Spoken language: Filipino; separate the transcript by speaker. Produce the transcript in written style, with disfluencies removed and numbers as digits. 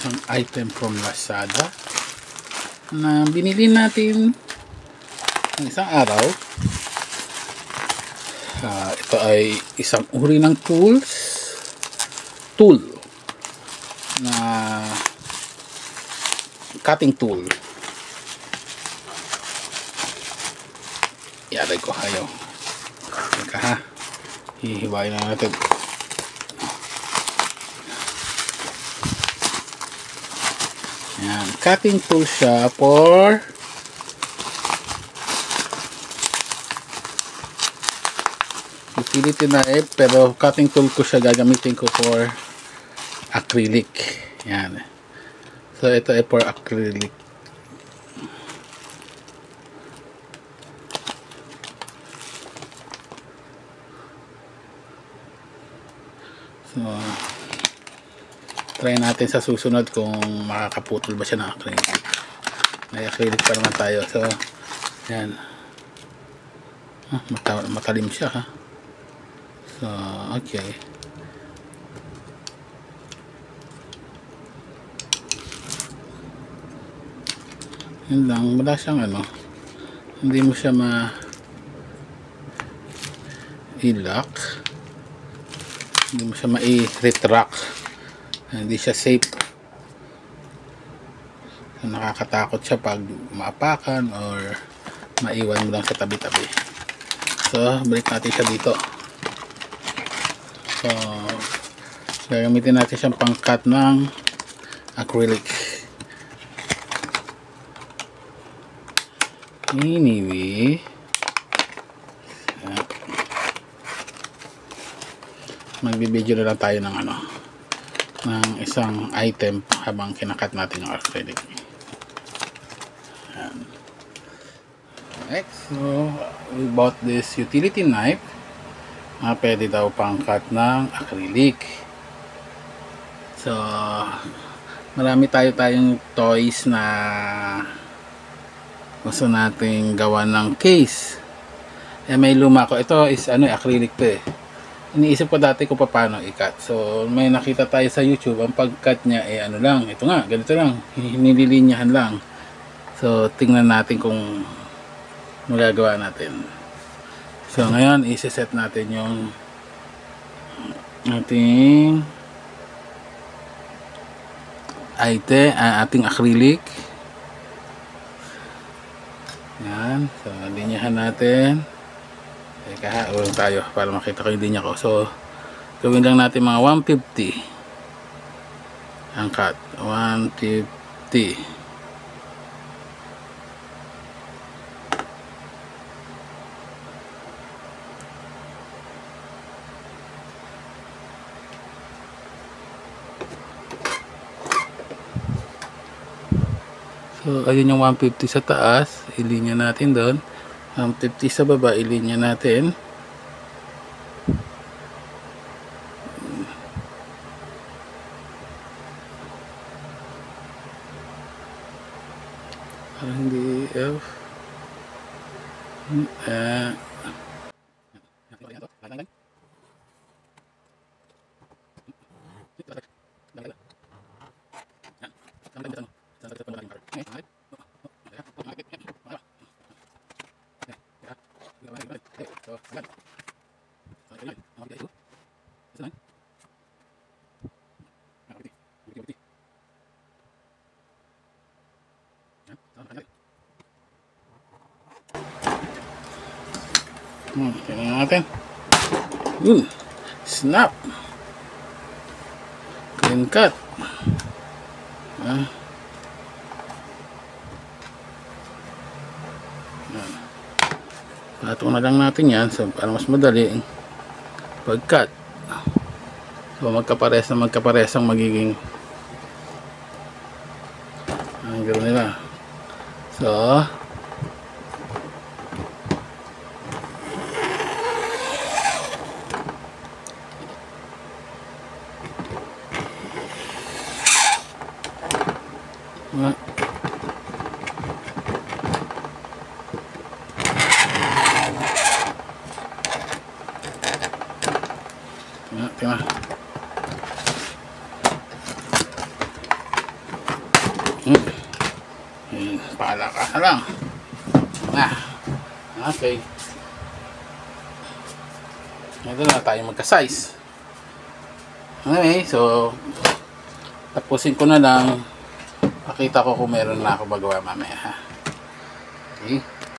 Speaker 1: isang item from Lazada na binili natin ng isang araw. Ito ay isang uri ng tool na cutting tool. Yari ko hayo. Teka ha, hihiwain na natin. Yan, cutting tool siya for utility knife, pero cutting tool ko siya gagamitin ko for acrylic. Yan. So ito ay for acrylic. So try natin sa susunod kung makakaputol ba siya ng acrylic. May acrylic pa naman tayo. So yan. Matalim siya ha. So okay. Yun lang, wala siyang hindi mo siya i-lock, hindi mo siya ma-retract, hindi siya safe. So, nakakatakot siya pag maapakan or maiwan mo lang sa tabi-tabi. So balik natin siya dito. So gagamitin natin siyang pang-cut ng acrylic. Anyway, magbibideo na lang tayo ng ng isang item habang kinakat natin yung acrylic. Next, so we bought this utility knife na pwede daw pang cut ng acrylic. So marami tayong toys na gusto nating gawa ng case. May luma ko. Ito is acrylic to eh. Iniisip ko dati kung paano i-cut. So may nakita tayo sa YouTube, ang pag-cut niya lang. Ito nga, ganito lang. Nililinyahan lang. So tingnan natin kung magagawa natin. So ngayon, isi-set natin yung ating ating acrylic. Yan, so linyahan natin. Teka ha, ulang tayo para makita ko yung linya ko. So gawin lang natin mga 150 ang cut. 150. So ayun yung 150 sa taas, ilinya natin doon. 150 sa baba, ilinya natin. Parang hindi F. Tingnan natin. Snap. Clean cut. Patong na lang natin yan para mas madali pag-cut. So magkapares ang magiging angle nila. So Paala ka na lang. Okay. Ito na tayo magka-size. Okay, so tapusin ko na lang. Pakita ko kung meron na ako magawa mamaya, ha. Okay.